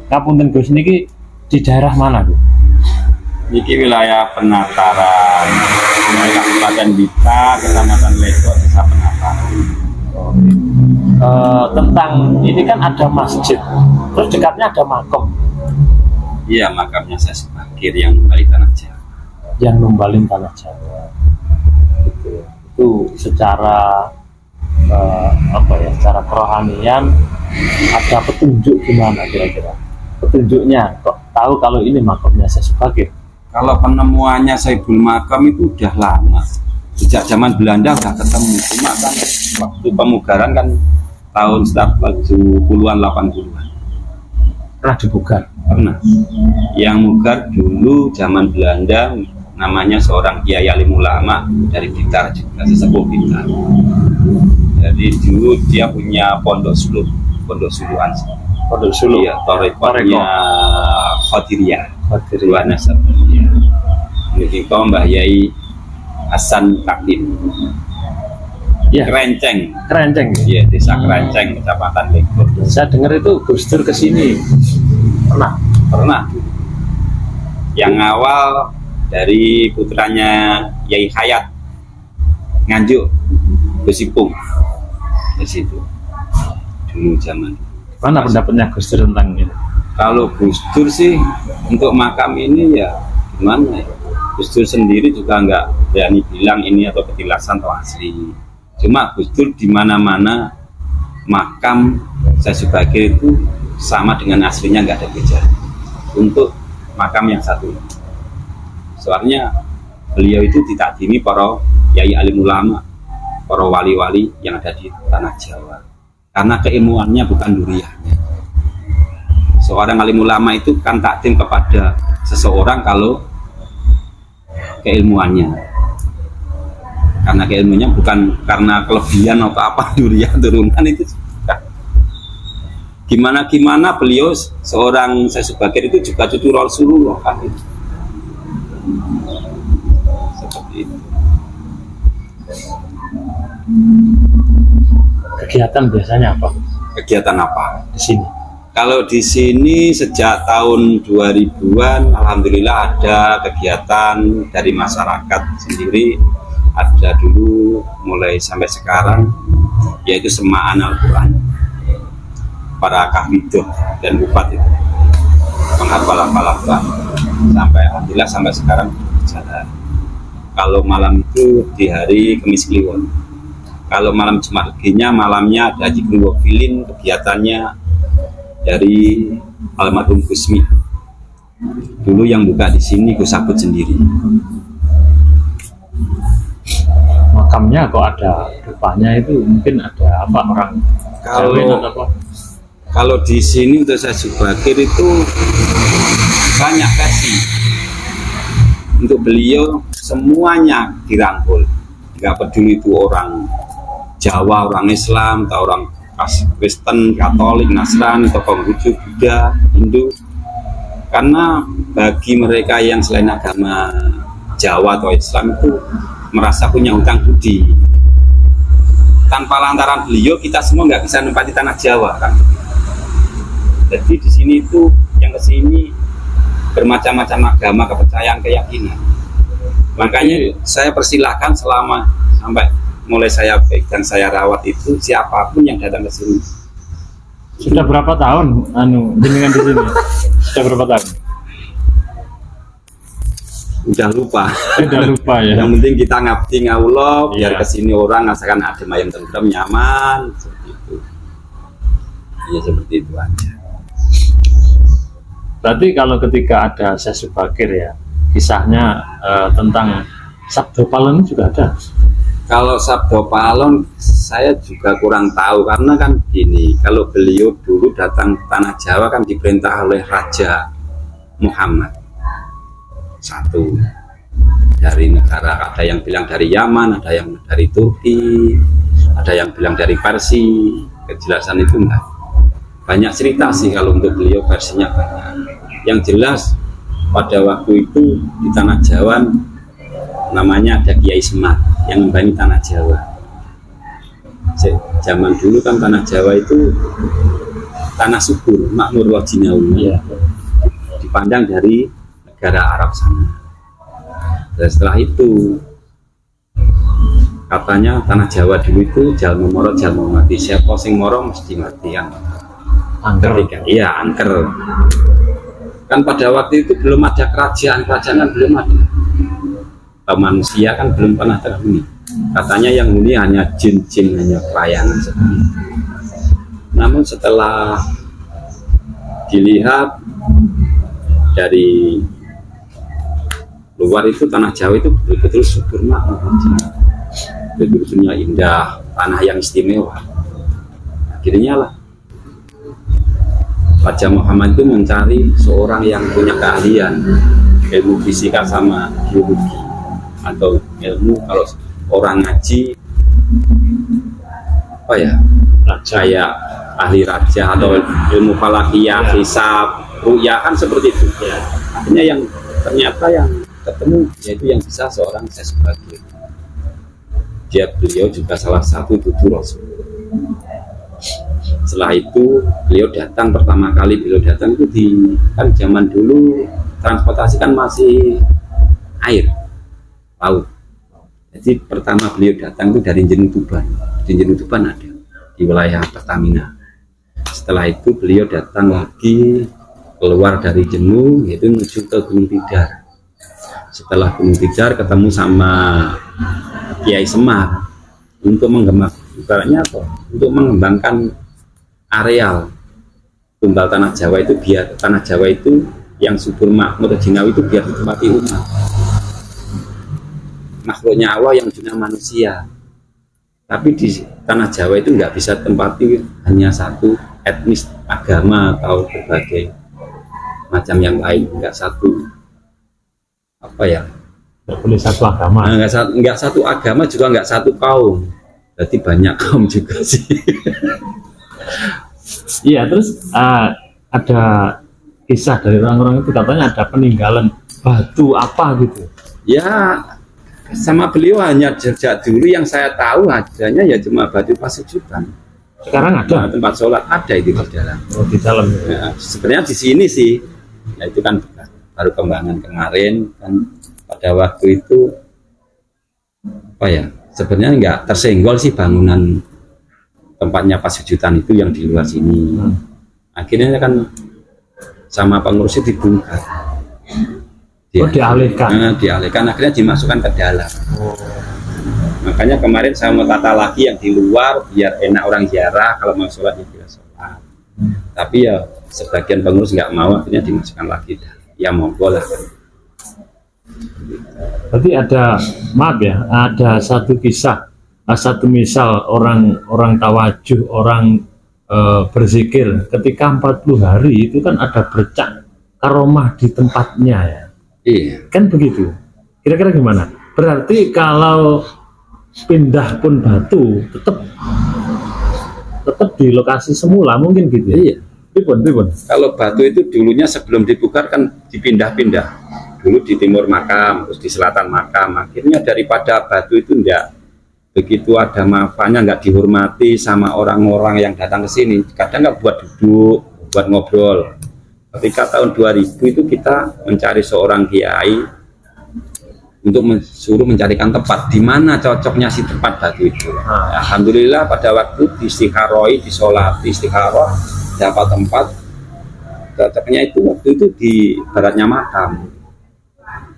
Ngapunten Gus niki di daerah mana Bu? Niki wilayah penataran Kabupaten Bita, Kecamatan Lego, Desa Penataran. Tentang ini kan ada masjid, terus dekatnya ada makam. Iya, makamnya saya Sebagir yang kembali tanah Jawa. Yang numbalin tanah Jawa. Itu secara secara kerohanian ada petunjuk gimana kira-kira? Petunjuknya kok tahu kalau ini makamnya saya Sebagir? Kalau penemuannya Saibul Makam itu udah lama, sejak zaman Belanda udah ketemu. Cuma kan waktu pemugaran kan tahun sekitar 70-an 80-an. Pernah dibugar? Pernah. Yang mugar dulu zaman Belanda namanya seorang Kiai Alim Ulama dari Blitar juga, sesepuh Blitar. Jadi dulu dia punya pondok suluh Ansor. Pondok suluh. Iya, Torekotnya Qadiriyah. Dua nasab. Ini kau Mbah Yai Hasan Takdim. Ya. Kerenceng. Iya, Desa Kerenceng, Kecamatan Lego. Saya dengar itu Gus Dur kesini. Pernah. Yang awal dari putranya Yai Hayat Nganjuk, Gus Ipung. Di situ. Dulu zaman. Mana pendapatnya Gus Dur tentang ini? Kalau Gus Dur sih untuk makam ini ya gimana ya? Gus Dur sendiri juga nggak berani bilang ini atau petilasan atau asli. Cuma Gus Dur di mana-mana makam saya Sebagir itu sama dengan aslinya, nggak ada beda. Untuk makam yang satu, soalnya beliau itu ditakdimi para Yai Alim Ulama, para wali-wali yang ada di tanah Jawa. Karena keilmuannya bukan duriannya. Seorang alim ulama itu kan takdim kepada seseorang kalau keilmuannya. Karena keilmuannya bukan karena kelebihan atau apa durian turunan itu. Gimana beliau seorang saya Sebagir itu juga cucu Rasulullah kan itu. Seperti itu. Kegiatan biasanya apa Kegiatan apa? di sini? Kalau di sini sejak tahun 2000-an, alhamdulillah ada kegiatan dari masyarakat sendiri. Ada dulu mulai sampai sekarang, yaitu semaan Al-Quran. Para kafidoh dan bupati itu menghafal Al-Quran sampai alhamdulillah sampai sekarang berjalan. Kalau malam itu di hari Kamis Kliwon. Kalau malam Jumat Leginya, malamnya ada Haji Filin, kegiatannya dari almarhum Gusmi. Dulu yang buka di sini Gus Abud sendiri. Makamnya kok ada dupanya itu, mungkin ada apa orang Kalau- Jawa atau apa? Kalau di sini untuk saya Subakir itu banyak versi. Untuk beliau semuanya dirangkul. Nggak peduli itu orang Jawa, orang Islam, atau orang Kristen, Katolik, Nasrani, atau Konghucu, Buddha, Hindu. Karena bagi mereka yang selain agama Jawa atau Islam itu merasa punya hutang budi. Tanpa lantaran beliau kita semua nggak bisa menempati tanah Jawa kan. Jadi di sini itu yang kesini bermacam-macam agama, kepercayaan, keyakinan. Makanya saya persilahkan selama sampai mulai saya pegang, saya rawat itu siapapun yang datang ke sini. Sudah berapa tahun jenengan di sini? Sudah berapa tahun? Udah lupa. Sudah lupa ya. Yang penting kita ngabdi ngawula biar Iya. kesini orang rasakan adem ayem tentrem nyaman seperti itu. Iya seperti itu aja. Berarti kalau ketika ada Syekh Subakir ya, kisahnya tentang Sabdo Palon juga ada. Kalau Sabdo Palon saya juga kurang tahu karena kan gini, kalau beliau dulu datang ke tanah Jawa kan diperintah oleh Raja Muhammad satu dari negara, ada yang bilang dari Yaman, ada yang dari Turki, ada yang bilang dari Persia. Kejelasan itu enggak banyak cerita sih kalau untuk beliau, versinya banyak. Yang jelas pada waktu itu di tanah Jawa namanya ada Kiai Semar yang membani tanah Jawa. Zaman dulu kan tanah Jawa itu tanah subur, makmur wa jinawi. Iya. Dipandang dari negara Arab sana. Dan setelah itu katanya tanah Jawa dulu itu jalma moro jalma mati. Siapa sing moro mesti mati kan. Angker. Ketika iya angker. Kan pada waktu itu belum ada kerajaan kan belum ada. Manusia kan belum pernah terhuni. Katanya yang huni hanya jin-jin, hanya pelayanan seperti itu. Namun setelah dilihat dari luar itu tanah Jawa itu betul-betul subur makmur, betul-betulnya indah, tanah yang istimewa. Akhirnya lah Raja Muhammad itu mencari seorang yang punya keahlian ilmu fisika sama geologi, atau ilmu kalau orang ngaji apa ya, kayak ahli raja atau ilmu falakiyah, hisab, ru'yah kan seperti itu ya. Akhirnya yang ternyata yang ketemu yaitu yang bisa seorang Syekh Subakir. Beliau juga salah satu tutur Rasul. Setelah itu beliau datang, pertama kali beliau datang itu di kan zaman dulu transportasi kan masih air laut. Jadi pertama beliau datang itu dari Jenung Tuban. Di Jenung Tuban ada di wilayah Pertamina. Setelah itu beliau datang lagi keluar dari Jenung yaitu menuju ke Gunung Tidar. Setelah Gunung Tidar ketemu sama Kiai Semar untuk mengembangkan areal tunggal tanah Jawa itu, biar tanah Jawa itu yang subur makmur jinawi itu biar ditempati umat makhluknya Allah yang juga manusia. Tapi di tanah Jawa itu nggak bisa tempati hanya satu etnis agama atau berbagai macam yang lain, nggak satu apa ya, Boleh satu agama. nggak satu agama juga nggak satu kaum, berarti banyak kaum juga sih. Iya, terus ada kisah dari orang-orang itu katanya ada peninggalan batu apa gitu. Ya sama beliau hanya sejak dulu yang saya tahu adanya ya cuma batu pasujudan. Sekarang ada. Nah, tempat sholat ada itu di dalam. Oh, di dalam. Nah, sebenarnya di sini sih, ya itu kan baru kembangan kemarin kan pada waktu itu apa ya? Sebenarnya nggak tersenggol sih bangunan tempatnya pasujudan itu yang di luar sini. Akhirnya kan sama pengurus itu dibongkar. Dialihkan. Nah, dialihkan akhirnya dimasukkan ke dalam. Makanya kemarin saya mau tata lagi yang di luar biar enak orang ziarah kalau mau sholat ya bisa sholat. Tapi ya sebagian pengurus nggak mau akhirnya dimasukkan lagi. Ya monggo lah. Berarti ada, maaf ya, ada satu kisah, satu misal orang tawajuh, orang berzikir ketika 40 hari itu kan ada bercak karomah di tempatnya ya. Iya. Kan begitu. Kira-kira gimana? Berarti kalau pindah pun batu tetap di lokasi semula mungkin gitu ya? Iya. Ribun. Kalau batu itu dulunya sebelum dibongkar kan dipindah-pindah. Dulu di timur makam, terus di selatan makam. Akhirnya daripada batu itu enggak begitu ada manfaatnya, enggak dihormati sama orang-orang yang datang ke sini. Kadang enggak buat duduk, buat ngobrol. Ketika tahun 2000 itu kita mencari seorang kiai untuk suruh mencarikan tempat di mana cocoknya si tempat batu itu. Alhamdulillah pada waktu di istikharoi, di istikharoh dapat tempat cocoknya itu waktu itu di baratnya makam.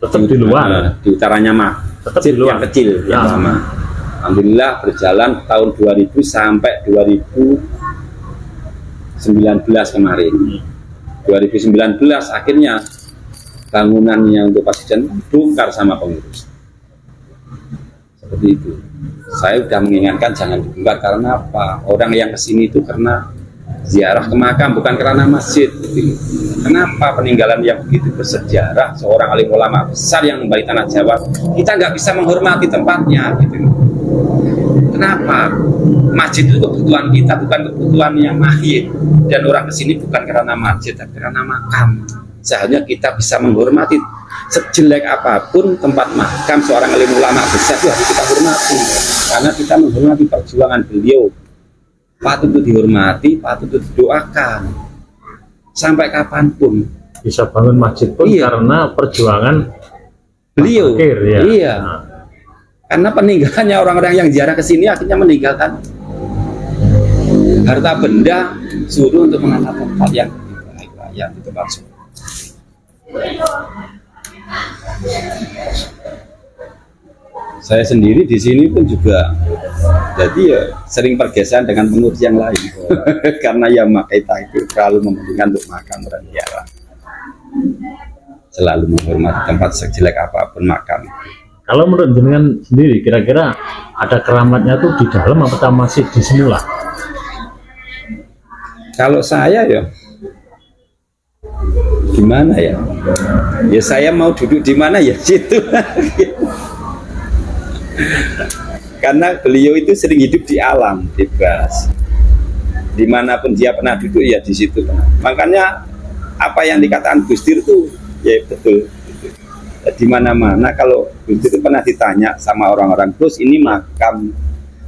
Tetap di luar. Di utaranya mah. Tetap di luar. Yang kecil yang lama. Alhamdulillah berjalan tahun 2000 sampai 2019 kemarin. 2019 akhirnya bangunannya untuk pasien dibongkar sama pengurus. Seperti itu. Saya sudah mengingatkan jangan dibongkar karena apa? Orang yang kesini itu karena ziarah ke makam bukan karena masjid. Kenapa peninggalan yang begitu bersejarah seorang alim ulama besar yang membalik tanah Jawa kita nggak bisa menghormati tempatnya gitu. Kenapa? Masjid itu kebutuhan kita bukan kebutuhan yang mahir dan orang kesini bukan karena masjid tapi karena makam. Seharusnya kita bisa menghormati sejelek apapun tempat makam seorang alim ulama besar itu harus kita hormati karena kita menghormati perjuangan beliau. Patut itu dihormati, patut itu didoakan sampai kapanpun. Bisa bangun masjid pun karena perjuangan beliau. Akhir, ya. Iya. Karena peninggalannya orang-orang yang ziarah ke sini akhirnya meninggalkan harta benda suruh untuk menata tempat yang layak di tempat suci. Saya sendiri di sini pun juga jadi ya sering pergeseran dengan pengurus yang lain karena ya kita itu selalu mementingkan untuk makam orang ziarah, selalu menghormati tempat sejelek apapun makam. Kalau menurut jenengan sendiri kira-kira ada keramatnya tuh di dalam atau masih di semula? Kalau saya ya gimana ya? Ya saya mau duduk di mana ya situ. Karena beliau itu sering hidup di alam, bebas. Dimanapun dia pernah duduk ya di situ. Makanya apa yang dikatakan Gus Dur itu ya betul. Di mana-mana kalau Gus Dur itu pernah ditanya sama orang-orang, terus ini makam,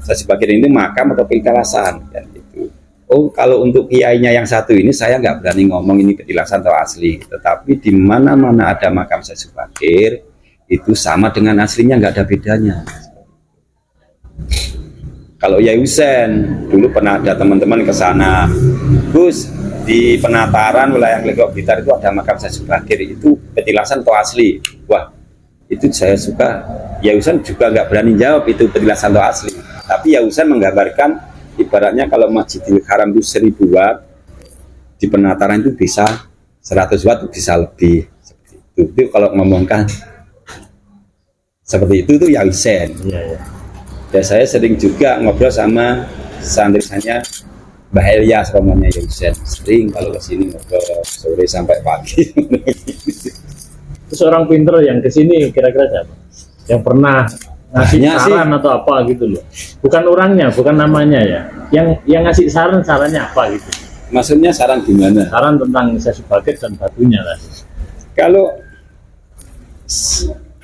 saya sebagian ini makam atau petilasan kan gitu. Oh kalau untuk kiainya yang satu ini saya nggak berani ngomong ini petilasan atau asli, tetapi di mana-mana ada makam saya Bakir itu sama dengan aslinya, nggak ada bedanya. Kalau Yai Husen dulu pernah ada teman-teman ke sana, Gus di penataran wilayah Legok Blitar itu ada makam saya Bakir, itu petilasan atau asli? Wah itu saya suka. Yai Husen juga nggak berani jawab itu petilasan atau asli, tapi Yai Husen menggambarkan ibaratnya kalau Masjidil Haram itu 1000 watt, di penataran itu bisa 100 watt, bisa lebih. Seperti itu kalau ngomongkan seperti itu tuh Yai Husen. Ya saya sering juga ngobrol sama santri-santrinya Mbah Elias romanya Yai Husen, sering kalau kesini ngobrol sore sampai pagi. Terus orang pinter yang kesini kira-kira siapa? Yang pernah ngasih saran atau apa gitu loh? Bukan orangnya, bukan namanya ya. Yang ngasih sarannya apa gitu? Maksudnya saran gimana? Saran tentang Syekh Bakir dan batunya lah.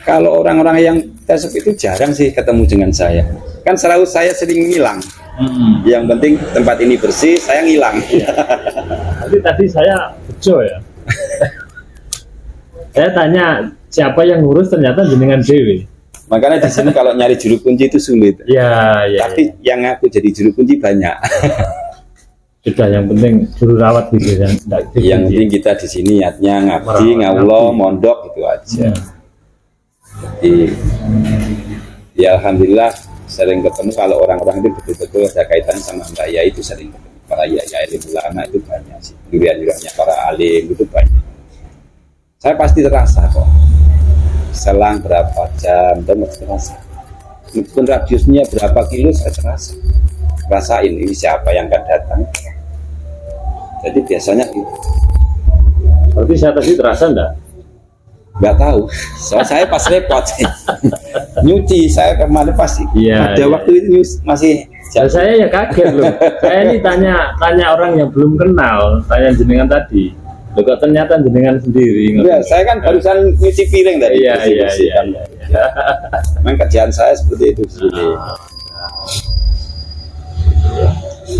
Kalau orang-orang yang tasawuf itu jarang sih ketemu dengan saya. Kan selalu saya sering ngilang. Yang penting tempat ini bersih, saya ngilang. Tadi saya bejo ya. Saya tanya siapa yang ngurus, ternyata jenengan dewe. Makanya di sini kalau nyari juru kunci itu sulit. Ya. Tapi yang aku jadi juru kunci banyak. Sudah, yang penting juru rawat gitu ya. Yang penting kita di sini niatnya ngabdi, ngawulo, mondok gitu aja. Jadi ya alhamdulillah sering ketemu. Kalau orang-orang itu betul-betul ada kaitannya sama Mbak Ya, itu sering ketemu. Para ya ulama itu banyak sih. Durian-duriannya para alim itu banyak. Saya pasti terasa kok. Selang berapa jam dan terasa. Meskipun radiusnya berapa kilo saya terasa. Rasain ini siapa yang akan datang. Jadi biasanya gitu. Berarti saya tadi terasa enggak? Nggak tahu. Saya pas repot nyuci, saya kemarin pasti ada waktu itu masih saya ya kaget loh. Saya ini tanya orang yang belum kenal, tanya jenengan tadi. Loh, kok ternyata jenengan sendiri. Ya, saya kan barusan nyuci piring tadi. Iya. Memang kerjaan saya seperti itu sih.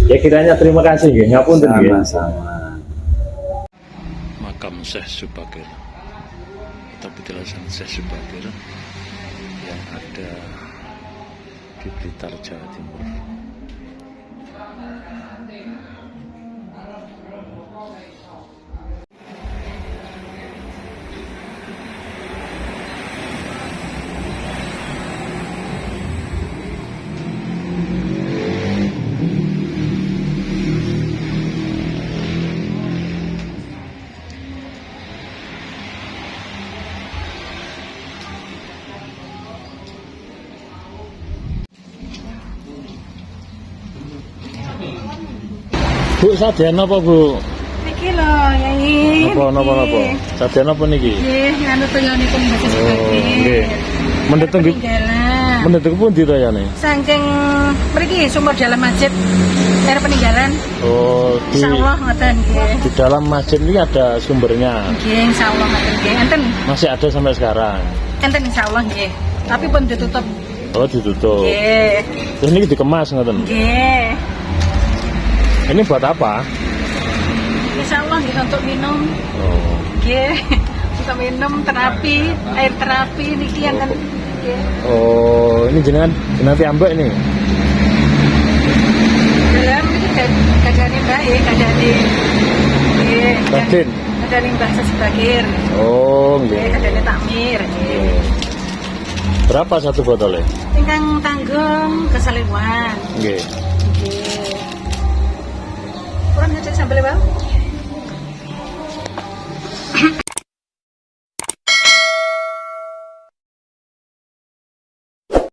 Ya kiranya terima kasih nggih, ngapunten nggih. Sama-sama. Makam Syekh Subakir atau petilasan Syekh Subakir yang ada di Blitar, Jawa Timur. Bu, sadean apa, Bu? Iki lho, Yai. Napa? Sadean apa niki? Nggih, nganu toyanipun Mbak Oh, Subakir. nggih. Mendhet teng Peninggalan. mendhet pundi rayane? Saking mriki sumber dalam masjid daerah peninggalan. Oh, Insyaallah ngoten nggih. di dalam masjid ini ada sumbernya. Nggih, insyaallah ngoten nggih. Enten, Masih ada sampai sekarang. enten insyaallah nggih. Tapi pun ditutup. Oh, ditutup. Nggih. Terus ini dikemas ngoten. Nggih. Ini buat apa? Insyaallah nggih untuk minum. Oh. Nggih. Untuk minum terapi, air terapi niki enten. Nggih. Oh, ini jenengan nanti ambek ini. Dalam iki kadane baik, kadane nggih. Batin. Kadane Mbah Subakir. Oh, Nggih, nggih. kadane takmir. Nggih. Berapa satu botolnya? Ingkang tanggung kesalewan. Nggih. Nggih. Kurang ngecek sambel, Bang?